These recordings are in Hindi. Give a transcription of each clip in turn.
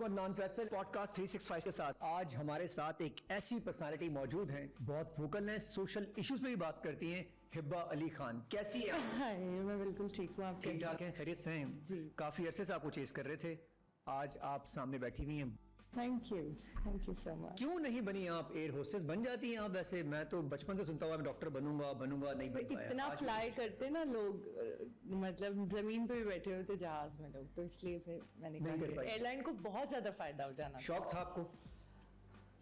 अदनान फैसल पॉडकास्ट 365 के साथ आज हमारे साथ एक ऐसी पर्सनालिटी मौजूद है, बहुत वोकल है, सोशल इश्यूज पे भी बात करती हैं। हिब्बा अली खान, कैसी है? हाय, मैं बिल्कुल ठीक हूँ। आप ठीक ठाक हैं? खैरियत से हैं? जी। काफी अरसे से आपको चेस कर रहे थे, आज आप सामने बैठी हुई हैं। Thank you so much. क्यों नहीं बनी आप एयर होस्टेस? बन जाती हैं आप। वैसे मैं तो बचपन से सुनता हुआ मैं डॉक्टर बनूंगा नहीं बन पाया। इतना फ्लाई करते ना लोग, मतलब जमीन पे भी बैठे होते जहाज में लोग, तो इसलिए फिर मैंने कहा एयरलाइन को बहुत ज्यादा फायदा हो जाना। शौक था आपको?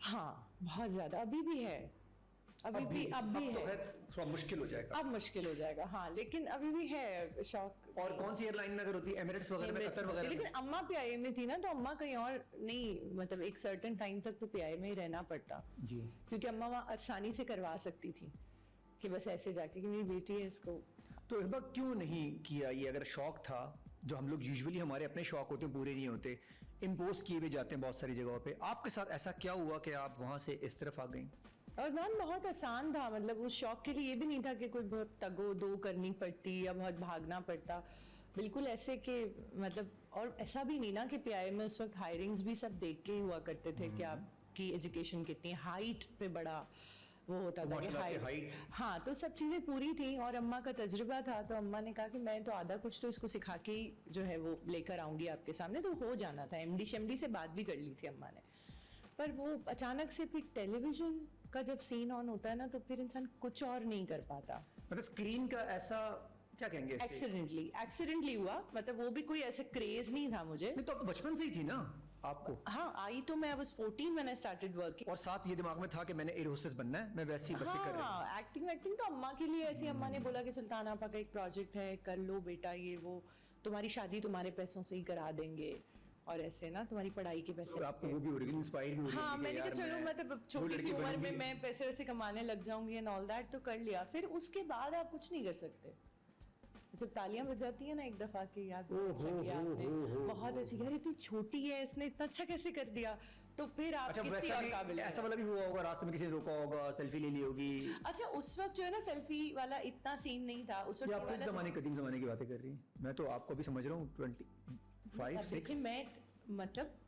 हाँ, बहुत ज्यादा। अभी भी है, अब भी है। थोड़ा मुश्किल हो जाएगा। अब मुश्किल हो जाएगा, हाँ, लेकिन अभी भी है शौक। और कौन सी एयरलाइन में अगर होती है? एमिरेट्स वगैरह में, कतर वगैरह? लेकिन अम्मा पीआईए में थी ना, तो अम्मा कहीं और नहीं, मतलब एक सर्टेन टाइम तक तो पीआईए में ही रहना पड़ता जी, क्योंकि अम्मा वहाँ आसानी से करवा सकती थी कि बस ऐसे जाके कि मेरी बेटी है इसको। तो हिब्बा क्यों नहीं किया ये? अगर शौक था, जो हम लोग यूजुअली हमारे अपने शौक होते हैं पूरे नहीं होते, इम्पोज किए भी जाते हैं बहुत सारी जगहों पे, आपके साथ ऐसा क्या हुआ कि आप वहां से इस तरफ आ गई? और मैम बहुत आसान था, मतलब उस शौक के लिए ये भी नहीं था कि कोई बहुत तगो दो करनी पड़ती या बहुत भागना पड़ता। बिल्कुल ऐसे कि मतलब, और ऐसा भी नहीं ना कि पीआईए में उस वक्त हायरिंग्स भी सब देख के ही हुआ करते थे कि आपकी एजुकेशन कितनी, हाइट पे बड़ा वो होता था कि हाइट। हाँ, तो सब चीजें पूरी थी और अम्मा का तजुर्बा था, तो अम्मा ने कहा कि मैं तो आधा कुछ तो इसको सिखा के ही जो है वो लेकर आऊंगी आपके सामने। तो हो जाना था। एमडी शेमडी से बात भी कर ली थी अम्मा ने, पर वो अचानक से फिर टेलीविजन का जब सीन ऑन होता है ना, तो फिर इंसान कुछ और नहीं कर पाता। मतलब स्क्रीन का ऐसा क्या कहेंगे? एक्सीडेंटली हुआ, मतलब वो भी कोई ऐसा क्रेज नहीं था मुझे। नहीं, तो आप बचपन से ही थी ना आपको? हाँ, आई तो मैं was 14 when I started working. और साथ ये दिमाग में था कि मैंने एयर होस्टेस बनना है, मैं वैसी बसें कर रही हूं। हाँ, एक्टिंग तो अम्मा के लिए ऐसी, अम्मा ने बोला कि सुल्तान आपा का एक प्रोजेक्ट है, कर लो बेटा, ये वो तुम्हारी शादी तुम्हारे पैसों से ही करा देंगे और ऐसे ना तुम्हारी पढ़ाई के पैसे। और आपको वो भी हो रही है, इंस्पायर भी हो रही है? हाँ, मैंने कहा चलो मतलब छोटी सी उम्र में मैं पैसे वैसे कमाने लग जाऊंगी एंड ऑल दैट, तो कर लिया। फिर उसके बाद आप कुछ नहीं कर सकते। जब तालियां बज जाती है ना एक दफा के, याद बहुत अच्छी, यार इतनी छोटी है, इसने इतना अच्छा कैसे कर दिया, तो फिर आप किसी और काबिल। ऐसा वाला भी हुआ होगा, रास्ते में किसी ने रोका होगा, सेल्फी ले ली होगी? अच्छा, उस वक्त जो है ना सेल्फी वाला इतना सीन नहीं था उस वक्त। आप किस जमाने, कदीम जमाने की बातें कर रही हैं? मैं तो आपको भी समझ रहा हूँ 25-6। मैं मतलब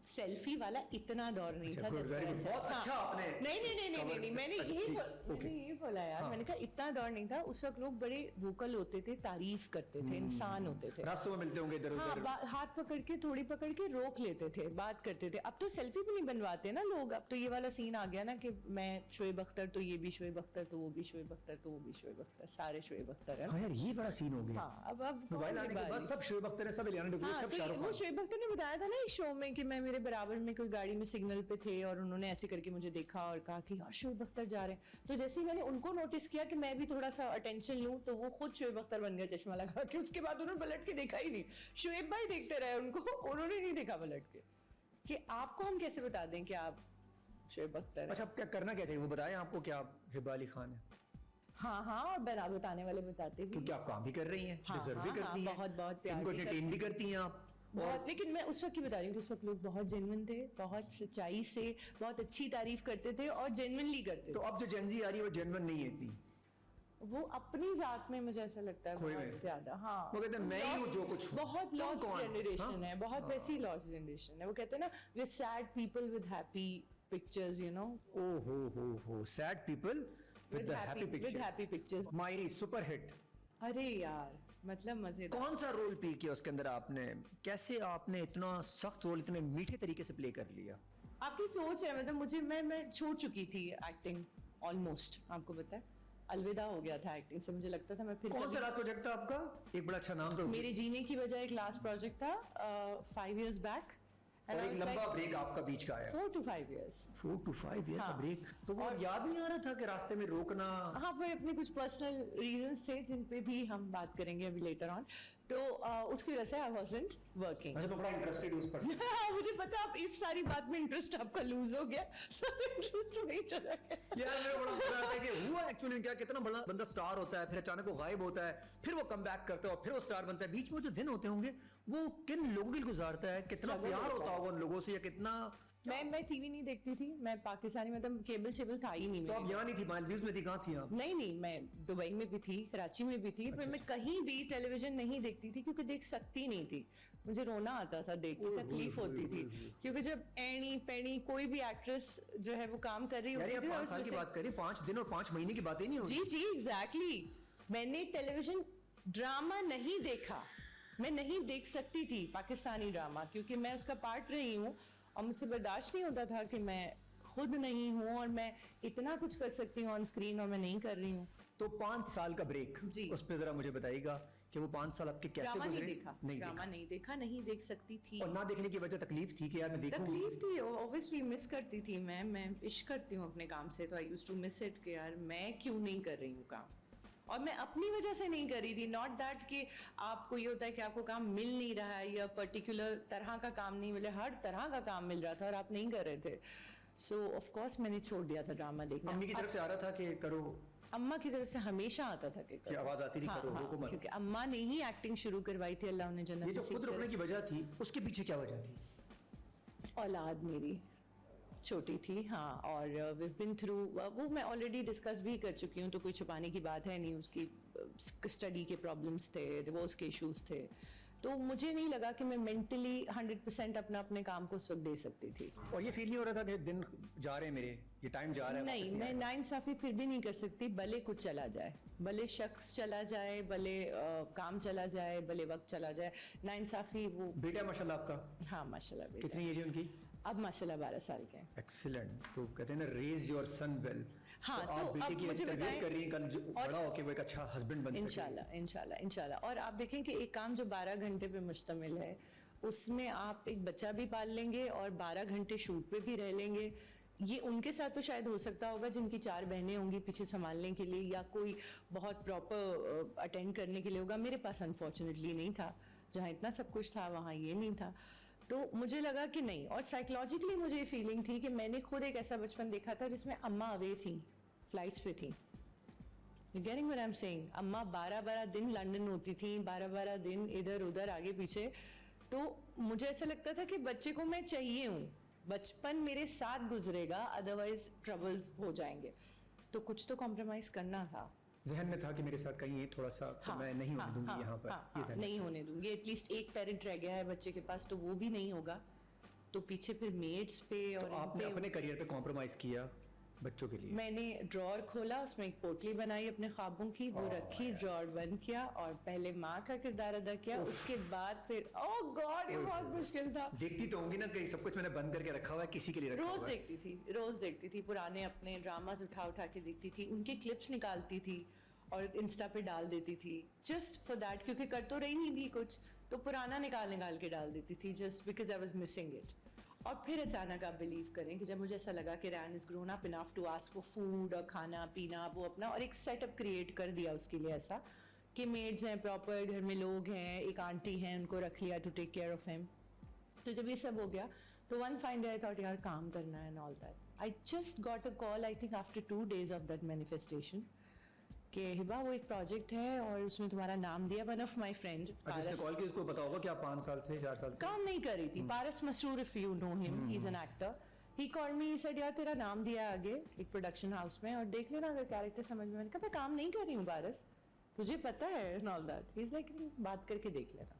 सेल्फी वाला इतना दौर नहीं था। बहुत अच्छा आपने। नहीं, मैंने यही बोला यार। मैंने कहा इतना दौर नहीं था उस वक्त। लोग बड़े वोकल होते थे, तारीफ करते थे, इंसान होते थे, रास्तों में मिलते होंगे इधर उधर। हाँ, हाथ पकड़ के थोड़ी पकड़ के रोक लेते थे, बात करते थे। अब तो सेल्फी भी नहीं बनवाते ना लोग। अब तो ये वाला सीन आ गया ना कि मैं शोएब अख्तर, तो ये भी शोएब अख्तर, तो वो भी शोएब अख्तर, तो वो भी शोएब अख्तर, सारे शोएब अख्तर है। हाँ यार, ये बड़ा सीन हो गया। हाँ, अब मोबाइल आने के बाद सब शोएब अख्तर है, सब इलियाना डिक्रूज, सब शाहरुख खान। वो शोएब अख्तर ने बताया था ना एक शो में कि मैं, मेरे बराबर में कोई गाड़ी में सिग्नल पे थे और उन्होंने ऐसे करके मुझे देखा और कहा कि यार शोएब अख्तर जा रहे हैं। तो जैसे ही मैंने उनको नोटिस किया कि मैं भी थोड़ा सा अटेंशन लूं, तो वो खुद शोएब अख्तर बन गया चश्मा लगा के। उसके बाद उन्होंने पलट के देखा ही नहीं। शोएब भाई देखते रहे उनको, उन्होंने नहीं देखा पलट के कि आपको हम कैसे बता दें कि आप शोएब अख्तर हैं। अच्छा, अब क्या करना क्या चाहिए वो बताएं आपको कि आप हिब्बा अली खान है? हाँ, और बताने वाले बताते भी, क्योंकि आप काम भी कर रही हैं, डिजर्व भी करती हैं, बहुत प्यार इनको एंटरटेन भी करती हैं आप बहुत। लेकिन मैं उस वक्त की बता रही हूँ कि उस वक्त लोग बहुत जेन्युइन थे, बहुत सच्चाई से बहुत अच्छी तारीफ करते थे और जेन्युइनली करते थे। तो अब जो जेनजी आ रही है वो जेन्युइन नहीं है इतनी, वो अपनी जात में मुझे ऐसा लगता है बहुत ज्यादा। हाँ, वो कहते हैं मैं ही हूँ जो कुछ, बहुत लॉस्ट जनरेशन है, बहुत वैसी लॉस्ट जनरेशन है। वो कहते हैं ना, we are sad people with happy pictures, you know. ओहो, sad people with the happy pictures. मायरी सुपर हिट। अरे यार, मतलब मजेदार। कौन सा रोल प्ले किया उसके अंदर आपने? कैसे आपने इतना सख्त रोल इतने मीठे तरीके से प्ले कर लिया? आपकी सोच है, मतलब मुझे, मैं छोड़ चुकी थी एक्टिंग ऑलमोस्ट, आपको पता है, अलविदा हो गया था एक्टिंग से। मुझे लगता था मैं फिर। कौन सा लास्ट प्रोजेक्ट था आपका? एक बड़ा अच्छा नाम तो। मेरे जीने की वजह एक लास्ट प्रोजेक्ट था 5 years बैक। और एक लंबा ब्रेक आपका बीच का आया। 4 to 5 years। 4 to 5 years का ब्रेक। तो वो याद नहीं आ रहा था कि रास्ते में रोकना? हाँ, पर अपने कुछ पर्सनल रीजंस थे जिन पे भी हम बात करेंगे अभी लेटर ऑन। तो उसकी वजह से आई वाज़न्ट वर्किंग। अच्छा, मैं बड़ा इंटरेस्टेड हूं उस पर। मुझे पता, आप इस सारी बात में इंटरेस्ट आपका लूज हो गया, सब इंटरेस्ट हो नहीं चला गया। यार मेरा बड़ा मजा आता है कि हुआ एक्चुअली क्या, कितना बड़ा बंदा स्टार होता है, फिर अचानक वो गायब होता है, फिर वो कम बैक करता है और फिर वो स्टार बनता है। बीच में जो दिन होते होंगे वो किन लोगों के लिए गुजारता है, कितना प्यार होता होगा उन लोगों से, या कितना मैं टीवी नहीं देखती थी, मैं पाकिस्तानी मतलब केबल शेबल था ही नहीं तो मेरे आप यहाँ नहीं थी, मालदीव्स में थी, कहाँ थी आप? नहीं, मैं दुबई में भी थी, कराची में भी थी, पर मैं कहीं भी टेलीविजन नहीं देखती थी क्योंकि देख सकती नहीं थी। मुझे रोना आता था देख के, तकलीफ होती थी क्योंकि जब एनी पेनी कोई भी एक्ट्रेस जो है वो काम कर रही होती थी। 5 साल की बात करें, 5 दिन और 5 महीने की बातें नहीं होती। जी एग्जैक्टली। मैंने टेलीविजन ड्रामा नहीं देखा, मैं नहीं देख सकती थी पाकिस्तानी ड्रामा क्योंकि मैं उसका पार्ट रही हूँ और मुझसे बर्दाश्त नहीं होता था कि मैं खुद नहीं हूँ और मैं इतना कुछ कर सकती हूँ ऑन स्क्रीन और मैं नहीं कर रही हूँ। तो 5 साल का ब्रेक जी, उस पे जरा मुझे बताइएगा कि वो 5 साल आपके कैसे ड्रामा गुजरे? नहीं देखा, ड्रामा नहीं देखा, नहीं देख सकती थी। और ना देखने की वजह तकलीफ थी कि यार मैं देखूं? तकलीफ थी, ऑब्वियसली मिस करती थी मैं इश्क करती हूँ अपने काम से, तो I used to miss it कि यार मैं क्यों नहीं कर रही हूँ काम, और मैं अपनी वजह से नहीं कर रही थी। नॉट दैट कि आपको ये होता है कि आपको काम मिल नहीं रहा है या पर्टिकुलर तरह का काम नहीं मिले, हर तरह का काम मिल रहा था और आप नहीं कर रहे थे। सो ऑफ कोर्स मैंने छोड़ दिया था ड्रामा देखना। मम्मी की तरफ से आ रहा था कि करो? अम्मा की तरफ से हमेशा आता था कि आवाज आती थी करो, रोको मत। क्योंकि अम्मा ने ही एक्टिंग शुरू करवाई थी, अल्लाह उन्हें जन्नत ये जो नसीब खुद रुकने करे। की वजह थी, उसके पीछे क्या वजह थी? औलाद मेरी छोटी थी, हाँ, और वी बिन थ्रू, वो मैं ऑलरेडी डिस्कस भी कर चुकी हूँ, तो कोई छुपाने की बात है नहीं। उसकी स्टडी के प्रॉब्लम्स थे, डिवोर्स के इश्यूज थे, तो मुझे नहीं लगा कि मैं मेंटली 100% अपने काम को उस वक्त दे सकती थी। और ये फील नहीं हो रहा था कि दिन जा रहे हैं मेरे, ये टाइम जा रहा है? नहीं, मैं नाइंसाफी फिर भी नहीं कर सकती, भले कुछ चला जाए, भले शख्स चला जाए, भले काम चला जाए, भले वक्त चला जाए, नाइंसाफी वो। बेटा माशाल्लाह आपका? हाँ माशाल्लाह बेटा। कितनी एज है उनकी? अब माशाल्लाह 12 साल के हैं। एक्सीलेंट। तो कहते हैं ना, रेज योर सन वेल। हाँ, तो आप बेटे की तरबियत कर रही हैं, कल बड़ा होके वो एक अच्छा हस्बैंड बन सके इंशाल्लाह। और आप देखें कि एक काम जो 12 घंटे पे मुश्तमिल है, उसमें आप एक बच्चा भी पाल लेंगे और 12 घंटे शूट पे भी रह लेंगे। ये उनके साथ तो शायद हो सकता होगा जिनकी 4 बहनें होंगी पीछे संभालने के लिए या कोई बहुत प्रॉपर अटेंड करने के लिए होगा। मेरे पास अनफॉर्चुनेटली नहीं था, जहाँ इतना सब कुछ था वहाँ ये नहीं था। तो मुझे लगा कि नहीं, और साइकोलॉजिकली मुझे ये फीलिंग थी कि मैंने खुद एक ऐसा बचपन देखा था जिसमें अम्मा अवे थी, फ्लाइट्स पे थी। You getting what I am saying? अम्मा 12-12 दिन लंदन होती थी, 12-12 दिन इधर उधर आगे पीछे। तो मुझे ऐसा लगता था कि बच्चे को मैं चाहिए हूँ, बचपन मेरे साथ गुजरेगा, अदरवाइज ट्रबल्स हो जाएंगे। तो कुछ तो कॉम्प्रोमाइज करना था। जहन में था कि मेरे साथ कहीं थोड़ा सा तो मैं नहीं होने दूंगी यहाँ पर। ये नहीं होने दूंगी। एटलीस्ट एक पेरेंट रह गया है बच्चे के पास, तो वो भी नहीं होगा, तो पीछे फिर मेड्स पे। और आपने अपने करियर पे कॉम्प्रोमाइज किया बच्चों के लिए? मैंने ड्रॉर खोला, उसमें एक पोटली बनाई अपने ख्वाबों की, वो रखी, ड्रॉर बंद किया और पहले माँ का किरदार अदा किया। उसके बाद फिर ओह गॉड, ये बहुत मुश्किल था। देखती तो होंगी ना कि सब कुछ मैंने बंद करके रखा हुआ है, किसी के लिए रखा हुआ है? रोज देखती थी पुराने अपने ड्रामाज उठा के देखती थी, उनके क्लिप्स निकालती थी और इंस्टा पे डाल देती थी, जस्ट फॉर दैट, क्योंकि कर तो रही नहीं थी कुछ, तो पुराना निकाल के डाल देती थी, just because I was missing it. और फिर अचानक आप बिलीव करें कि जब मुझे ऐसा लगा कि Rain is grown up enough to ask for food और खाना पीना, वो अपना और एक सेटअप क्रिएट कर दिया उसके लिए, ऐसा कि मेड्स हैं प्रॉपर, घर में लोग हैं, एक आंटी हैं, उनको रख लिया to take care of him. तो जब ये सब हो गया तो one fine day I thought यार काम करना है and all that. I just got a call, I think after 2 days of that manifestation, कि हिबा वो एक प्रोजेक्ट है और उसमें तुम्हारा नाम दिया। वन ऑफ माय फ्रेंड जिसने कॉल किया उसको पता होगा कि आप 5 साल से 4 साल से काम नहीं कर रही थी, Paras Masroor, if you know him, he is an actor. He called me, he said यार तेरा नाम दिया है आगे एक प्रोडक्शन हाउस में और देख लेना अगर कैरेक्टर समझ में। मैंने कहा मैं काम नहीं कर रही हूँ पारस, तुझे पता है and all that. He is like बात करके देख लेना।